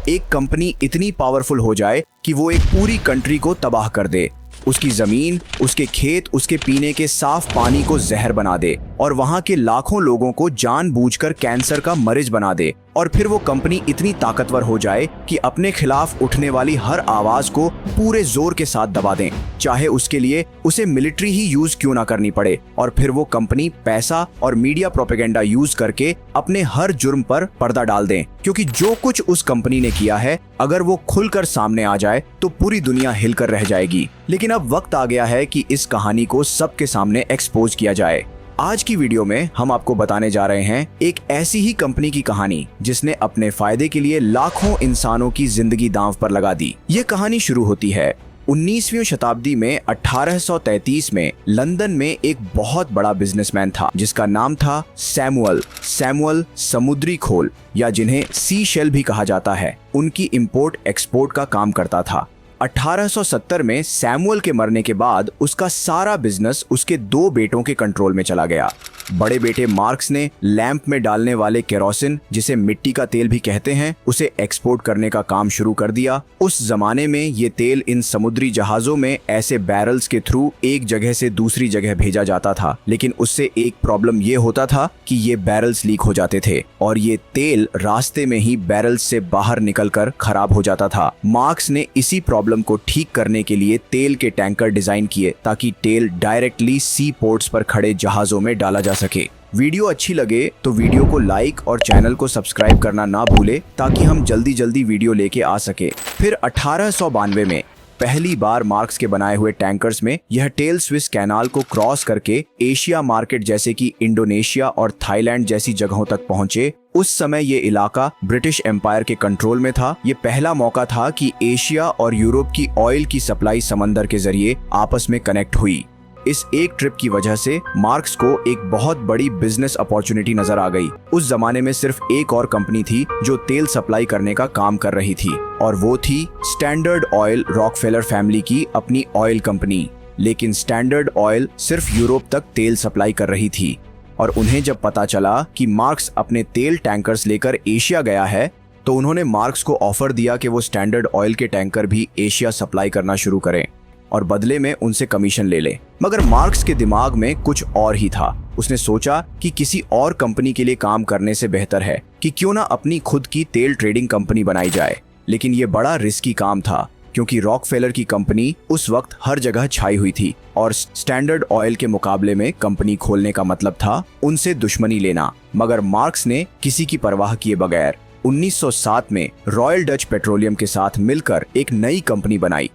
एक कंपनी इतनी पावरफुल हो जाए कि वो एक पूरी कंट्री को तबाह कर दे, उसकी जमीन, उसके खेत, उसके पीने के साफ पानी को जहर बना दे और वहां के लाखों लोगों को जानबूझकर कैंसर का मरीज बना दे। और फिर वो कंपनी इतनी ताकतवर हो जाए कि अपने खिलाफ उठने वाली हर आवाज को पूरे जोर के साथ दबा दें, चाहे उसके लिए उसे मिलिट्री ही यूज क्यों ना करनी पड़े। और फिर वो कंपनी पैसा और मीडिया प्रोपेगेंडा यूज करके अपने हर जुर्म पर पर्दा डाल दें, क्योंकि जो कुछ उस कंपनी ने किया है अगर वो खुलकर सामने आ जाए तो पूरी दुनिया हिलकर रह जाएगी। लेकिन अब वक्त आ गया है कि इस कहानी को सबके सामने एक्सपोज किया जाए। आज की वीडियो में हम आपको बताने जा रहे हैं एक ऐसी ही कंपनी की कहानी जिसने अपने फायदे के लिए लाखों इंसानों की जिंदगी दांव पर लगा दी। ये कहानी शुरू होती है 19वीं शताब्दी में 1833 में लंदन में एक बहुत बड़ा बिजनेसमैन था जिसका नाम था सैमुअल समुद्री खोल, या जिन्हें सी शेल भी कहा जाता है। उनकी इंपोर्ट एक्सपोर्ट का काम करता था। 1870 में सैमुअल के मरने के बाद उसका सारा बिजनेस उसके दो बेटों के कंट्रोल में चला गया। बड़े बेटे मार्क्स ने लैंप में डालने वाले केरोसिन, जिसे मिट्टी का तेल भी कहते हैं, उसे एक्सपोर्ट करने का काम शुरू कर दिया। उस जमाने में ये तेल इन समुद्री जहाजों में ऐसे बैरल्स के थ्रू एक जगह से दूसरी जगह भेजा जाता था, लेकिन उससे एक प्रॉब्लम ये होता था कि ये बैरल्स लीक हो जाते थे और ये तेल रास्ते में ही बैरल्स से बाहर निकलकर खराब हो जाता था। मार्क्स ने इसी प्रॉब्लम को ठीक करने के लिए तेल के टैंकर डिजाइन किए ताकि तेल डायरेक्टली सी पोर्ट्स पर खड़े जहाजों में डाला जा सके। वीडियो अच्छी लगे तो वीडियो को लाइक और चैनल को सब्सक्राइब करना ना भूले ताकि हम जल्दी वीडियो लेके आ सके। फिर 1892 में पहली बार मार्क्स के बनाए हुए टैंकर्स में यह तेल स्विस कैनाल को क्रॉस करके एशिया मार्केट जैसे कि इंडोनेशिया और थाईलैंड जैसी जगहों तक पहुंचे। उस समय ये इलाका ब्रिटिश एम्पायर के कंट्रोल में था। ये पहला मौका था कि एशिया और यूरोप की ऑयल की सप्लाई समंदर के जरिए आपस में कनेक्ट हुई। इस एक ट्रिप की वजह से मार्क्स को एक बहुत बड़ी बिजनेस अपॉर्चुनिटी नजर आ गई। उस जमाने में सिर्फ एक और कंपनी थी जो तेल सप्लाई करने का काम कर रही थी और वो थी स्टैंडर्ड ऑयल, रॉकफेलर फैमिली की अपनी ऑयल कंपनी। लेकिन स्टैंडर्ड ऑयल सिर्फ यूरोप तक तेल सप्लाई कर रही थी और उन्हें जब पता चला कि मार्क्स अपने तेल टैंकर्स लेकर एशिया गया है तो उन्होंने मार्क्स को ऑफर दिया कि वो स्टैंडर्ड ऑयल के टैंकर भी एशिया सप्लाई करना शुरू करें और बदले में उनसे कमीशन ले ले। मगर मार्क्स के दिमाग में कुछ और ही था। उसने सोचा कि किसी और कंपनी के लिए काम करने से बेहतर है कि क्यों ना अपनी खुद की तेल ट्रेडिंग कंपनी बनाई जाए। लेकिन ये बड़ा रिस्की काम था क्योंकि रॉकफेलर की कंपनी उस वक्त हर जगह छाई हुई थी और स्टैंडर्ड ऑयल के मुकाबले में कंपनी खोलने का मतलब था उनसे दुश्मनी लेना। मगर मार्क्स ने किसी की परवाह किए बगैर 1907 में रॉयल डच पेट्रोलियम के साथ मिलकर एक नई कंपनी बनाई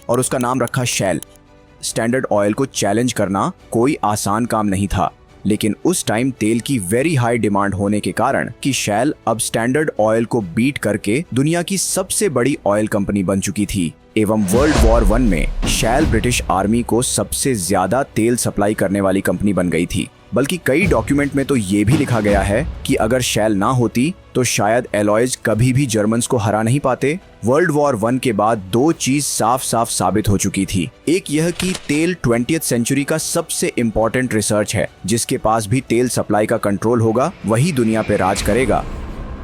और उसका नाम रखा शेल। स्टैंडर्ड ऑयल को चैलेंज करना कोई आसान काम नहीं था, लेकिन उस टाइम तेल की वेरी हाई डिमांड होने के कारण कि शेल अब स्टैंडर्ड ऑयल को बीट करके दुनिया की सबसे बड़ी ऑयल कंपनी बन चुकी थी। एवं वर्ल्ड वॉर 1 में शेल ब्रिटिश आर्मी को सबसे ज्यादा तेल सप्लाई करने वाली कंपनी बन गई थी। बल्कि कई डॉक्यूमेंट में तो ये भी लिखा गया है कि अगर शेल ना होती तो शायद एलॉयज कभी भी जर्मन्स को हरा नहीं पाते। वर्ल्ड वॉर 1 के बाद दो चीज साफ साबित हो चुकी थी। एक यह कि तेल 20वीं सेंचुरी का सबसे इम्पोर्टेंट रिसर्च है, जिसके पास भी तेल सप्लाई का कंट्रोल होगा वही दुनिया पे राज करेगा।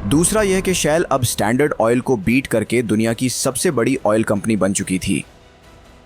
दूसरा यह कि शेल अब स्टैंडर्ड ऑयल को बीट करके दुनिया की सबसे बड़ी ऑयल कंपनी बन चुकी थी।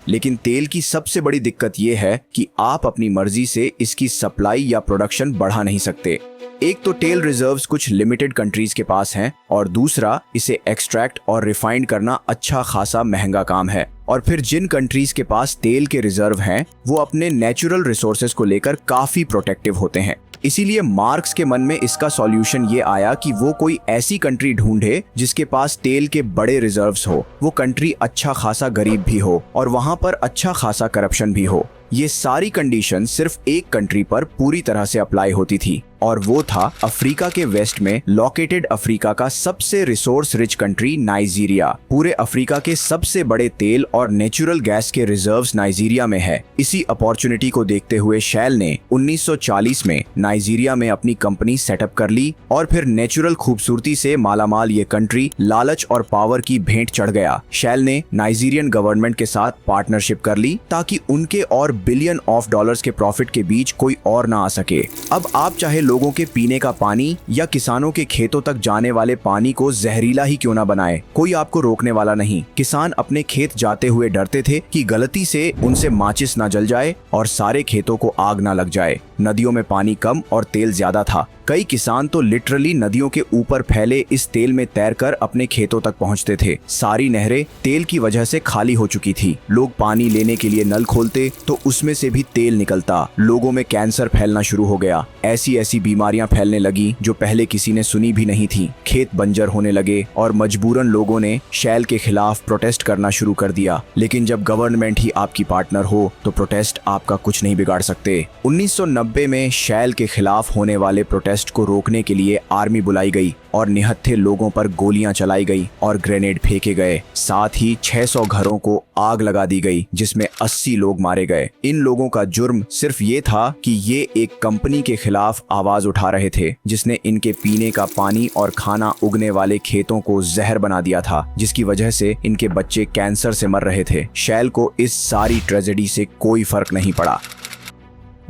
लेकिन तेल की सबसे बड़ी दिक्कत यह है कि आप अपनी मर्जी से इसकी सप्लाई या प्रोडक्शन बढ़ा नहीं सकते। एक तो तेल रिजर्व्स कुछ लिमिटेड कंट्रीज के पास हैं और दूसरा इसे एक्सट्रैक्ट और रिफाइंड करना अच्छा खासा महंगा काम है। और फिर जिन कंट्रीज के पास तेल के रिजर्व हैं वो अपने नेचुरल रिसोर्सेज को लेकर काफी प्रोटेक्टिव होते हैं। इसीलिए मार्क्स के मन में इसका सॉल्यूशन ये आया कि वो कोई ऐसी कंट्री ढूंढे जिसके पास तेल के बड़े रिजर्व्स हो, वो कंट्री अच्छा खासा गरीब भी हो और वहां पर अच्छा खासा करप्शन भी हो। ये सारी कंडीशन सिर्फ एक कंट्री पर पूरी तरह से अप्लाई होती थी और वो था अफ्रीका के वेस्ट में लोकेटेड अफ्रीका का सबसे रिसोर्स रिच कंट्री नाइजीरिया। पूरे अफ्रीका के सबसे बड़े तेल और नेचुरल गैस के रिजर्व्स नाइजीरिया में है। इसी अपॉर्चुनिटी को देखते हुए शेल ने 1940 में नाइजीरिया में अपनी कंपनी सेटअप कर ली और फिर नेचुरल खूबसूरती से मालामाल ये कंट्री लालच और पावर की भेंट चढ़ गया। शेल ने नाइजीरियन गवर्नमेंट के साथ पार्टनरशिप कर ली ताकि उनके और $1 बिलियन के प्रॉफिट के बीच कोई और ना आ सके। अब आप चाहे लोगों के पीने का पानी या किसानों के खेतों तक जाने वाले पानी को जहरीला ही क्यों ना बनाए, कोई आपको रोकने वाला नहीं। किसान अपने खेत जाते हुए डरते थे कि गलती से उनसे माचिस ना जल जाए और सारे खेतों को आग ना लग जाए। नदियों में पानी कम और तेल ज्यादा था। कई किसान तो लिटरली नदियों के ऊपर फैले इस तेल में तैरकर अपने खेतों तक पहुंचते थे। सारी नहरें तेल की वजह से खाली हो चुकी थी। लोग पानी लेने के लिए नल खोलते तो उसमें से भी तेल निकलता। लोगों में कैंसर फैलना शुरू हो गया। ऐसी ऐसी बीमारियां फैलने लगी जो पहले किसी ने सुनी भी नहीं थी। खेत बंजर होने लगे और मजबूरन लोगों ने शैल के खिलाफ प्रोटेस्ट करना शुरू कर दिया। लेकिन जब गवर्नमेंट ही आपकी पार्टनर हो तो प्रोटेस्ट आपका कुछ नहीं बिगाड़ सकते। 1990 में शैल के खिलाफ होने वाले प्रोटेस्ट को रोकने के लिए आर्मी बुलाई गई और निहत्थे लोगों पर गोलियां चलाई गई और ग्रेनेड फेंके गए। साथ ही 600 घरों को आग लगा दी गई जिसमें 80 लोग मारे गए। इन लोगों का जुर्म सिर्फ ये था कि ये एक कंपनी के खिलाफ आवाज उठा रहे थे जिसने इनके पीने का पानी और खाना उगने वाले खेतों को जहर बना दिया था, जिसकी वजह से इनके बच्चे कैंसर से मर रहे थे। शैल को इस सारी ट्रेजेडी से कोई फर्क नहीं पड़ा,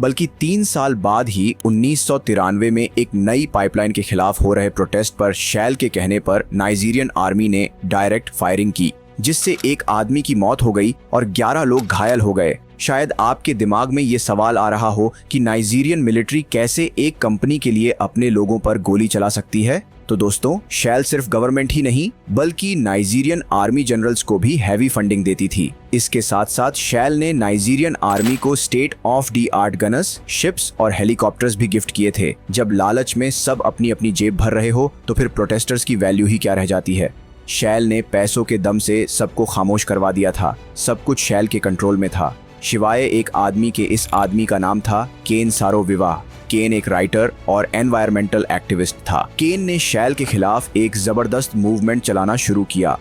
बल्कि 3 साल बाद ही 1993 में एक नई पाइपलाइन के खिलाफ हो रहे प्रोटेस्ट पर शैल के कहने पर नाइजीरियन आर्मी ने डायरेक्ट फायरिंग की, जिससे एक आदमी की मौत हो गई और 11 लोग घायल हो गए। शायद आपके दिमाग में ये सवाल आ रहा हो कि नाइजीरियन मिलिट्री कैसे एक कंपनी के लिए अपने लोगों पर गोली चला सकती है। तो दोस्तों, शैल सिर्फ गवर्नमेंट ही नहीं बल्कि नाइजीरियन आर्मी जनरल्स को भी हैवी फंडिंग देती थी। इसके साथ साथ शैल ने नाइजीरियन आर्मी को state of the art guns, ships और हेलीकॉप्टर्स भी गिफ्ट किए थे। जब लालच में सब अपनी अपनी जेब भर रहे हो तो फिर प्रोटेस्टर्स की वैल्यू ही क्या रह जाती है। शैल ने पैसों के दम से सबको खामोश करवा दिया था। सब कुछ शैल के कंट्रोल में था, शिवाय एक आदमी के। इस आदमी का नाम था केन सारो-विवा। केन एक राइटर और एनवायरमेंटल एक्टिविस्ट था। केन ने शैल के खिलाफ एक जबरदस्त मूवमेंट चलाना शुरू किया।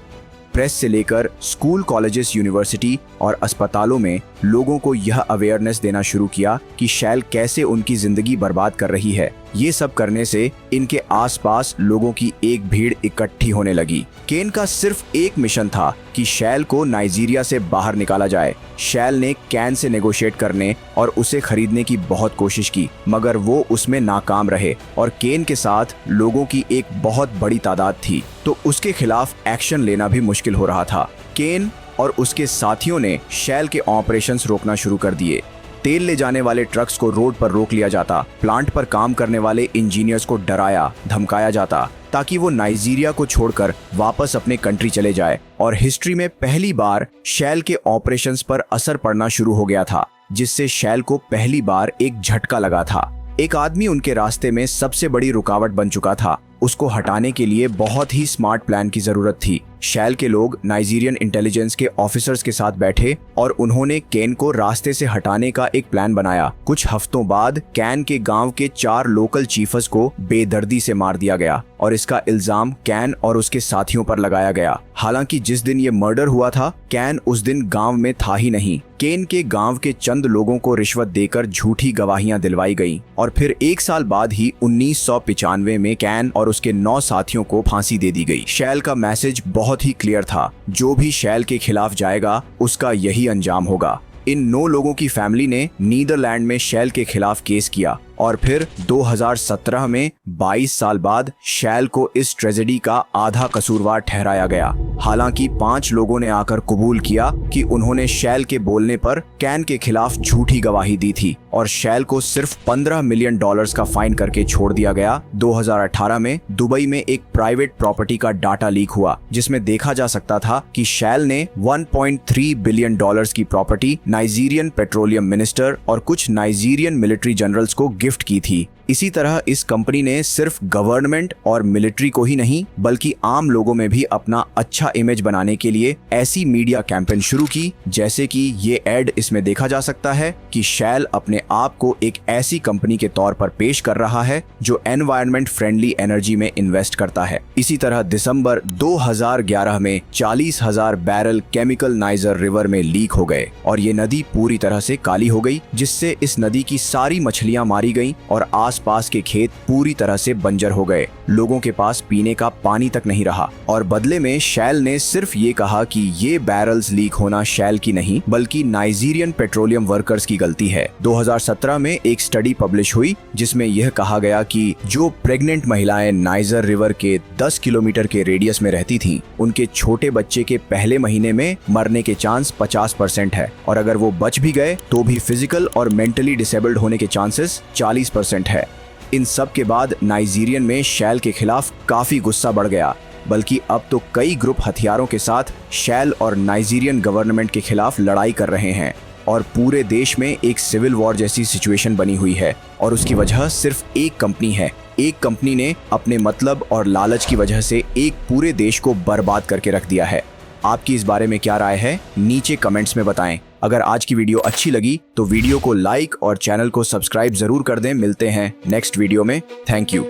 प्रेस से लेकर स्कूल, कॉलेजेस, यूनिवर्सिटी और अस्पतालों में लोगों को यह अवेयरनेस देना शुरू किया कि शैल कैसे उनकी जिंदगी बर्बाद कर रही है। ये सब करने से इनके आसपास लोगों की एक भीड़ इकट्ठी होने लगी। केन का सिर्फ एक मिशन था कि शैल को नाइजीरिया से बाहर निकाला जाए। शैल ने कैन से नेगोशिएट करने और उसे खरीदने की बहुत कोशिश की, मगर वो उसमें नाकाम रहे और केन के साथ लोगों की एक बहुत बड़ी तादाद थी, तो उसके खिलाफ एक्शन लेना भी मुश्किल हो रहा था। केन और उसके साथियों ने शैल के ऑपरेशंस रोकना शुरू कर दिए। तेल ले जाने वाले ट्रक्स को रोड पर रोक लिया जाता। प्लांट पर काम करने वाले इंजीनियर्स को डराया धमकाया जाता ताकि वो नाइजीरिया को छोड़कर वापस अपने कंट्री चले जाए। और हिस्ट्री में पहली बार शैल के ऑपरेशंस पर असर पड़ना शुरू हो गया था, जिससे शैल को पहली बार एक झटका लगा था। एक आदमी उनके रास्ते में सबसे बड़ी रुकावट बन चुका था। उसको हटाने के लिए बहुत ही स्मार्ट प्लान की जरूरत थी। शैल के लोग नाइजीरियन इंटेलिजेंस के ऑफिसर्स के साथ बैठे और उन्होंने केन को रास्ते से हटाने का एक प्लान बनाया। कुछ हफ्तों बाद कैन के गांव के 4 लोकल चीफर्स को बेदर्दी से मार दिया गया और इसका इल्जाम कैन और उसके साथियों पर लगाया गया। हालांकि जिस दिन ये मर्डर हुआ था, कैन उस दिन गांव में था ही नहीं। केन के गांव के चंद लोगों को रिश्वत देकर झूठी गवाहियां दिलवाई गईं और फिर 1 साल बाद ही 1995 में कैन और उसके 9 साथियों को फांसी दे दी गई। शैल का मैसेज बहुत ही क्लियर था, जो भी शैल के खिलाफ जाएगा उसका यही अंजाम होगा। इन 9 लोगों की फैमिली ने नीदरलैंड में शैल के खिलाफ केस किया और फिर 2017 में 22 साल बाद शैल को इस ट्रेजेडी का आधा कसूरवार ठहराया गया। हालांकि 5 लोगों ने आकर कबूल किया कि उन्होंने शैल के बोलने पर कैन के खिलाफ झूठी गवाही दी थी और शैल को सिर्फ $15 मिलियन का फाइन करके छोड़ दिया गया। 2018 में दुबई में एक प्राइवेट प्रॉपर्टी का डाटा लीक हुआ, जिसमें देखा जा सकता था कि शैल ने $1.3 बिलियन की प्रॉपर्टी नाइजीरियन पेट्रोलियम मिनिस्टर और कुछ नाइजीरियन मिलिट्री जनरल्स को गिफ्ट की थी। इसी तरह इस कंपनी ने सिर्फ गवर्नमेंट और मिलिट्री को ही नहीं बल्कि आम लोगों में भी अपना अच्छा इमेज बनाने के लिए ऐसी मीडिया कैंपेन शुरू की, जैसे कि ये एड इसमें देखा जा सकता है कि शैल अपने आप को एक ऐसी कंपनी के तौर पर पेश कर रहा है जो एनवायरनमेंट फ्रेंडली एनर्जी में इन्वेस्ट करता है। इसी तरह दिसंबर 2011 में 40,000 बैरल केमिकल नाइजर रिवर में लीक हो गए और ये नदी पूरी तरह से काली हो गई, जिससे इस नदी की सारी मछलियां मारी गईं और आसपास आसपास के खेत पूरी तरह से बंजर हो गए। लोगों के पास पीने का पानी तक नहीं रहा और बदले में शेल ने सिर्फ ये कहा कि ये बैरल्स लीक होना शेल की नहीं बल्कि नाइजीरियन पेट्रोलियम वर्कर्स की गलती है। 2017 में एक स्टडी पब्लिश हुई जिसमें यह कहा गया कि जो प्रेग्नेंट महिलाएं नाइजर रिवर के 10 किलोमीटर के रेडियस में रहती थीं, उनके छोटे बच्चे के पहले महीने में मरने के चांस 50% है और अगर वो बच भी गए तो भी फिजिकल और मेंटली डिसेबल्ड होने के चांसेस 40% है। इन सब के बाद नाइजीरियन में शेल के खिलाफ काफी गुस्सा बढ़ गया, बल्कि अब तो कई ग्रुप हथियारों के साथ शेल और नाइजीरियन गवर्नमेंट के खिलाफ लड़ाई कर रहे हैं और पूरे देश में एक सिविल वॉर जैसी सिचुएशन बनी हुई है। और उसकी वजह सिर्फ एक कंपनी है। एक कंपनी ने अपने मतलब और लालच की वजह से एक पूरे देश को बर्बाद करके रख दिया है। आपकी इस बारे में क्या राय है, नीचे कमेंट्स में बताएं। अगर आज की वीडियो अच्छी लगी तो वीडियो को लाइक और चैनल को सब्सक्राइब जरूर कर दें। मिलते हैं नेक्स्ट वीडियो में। Thank you.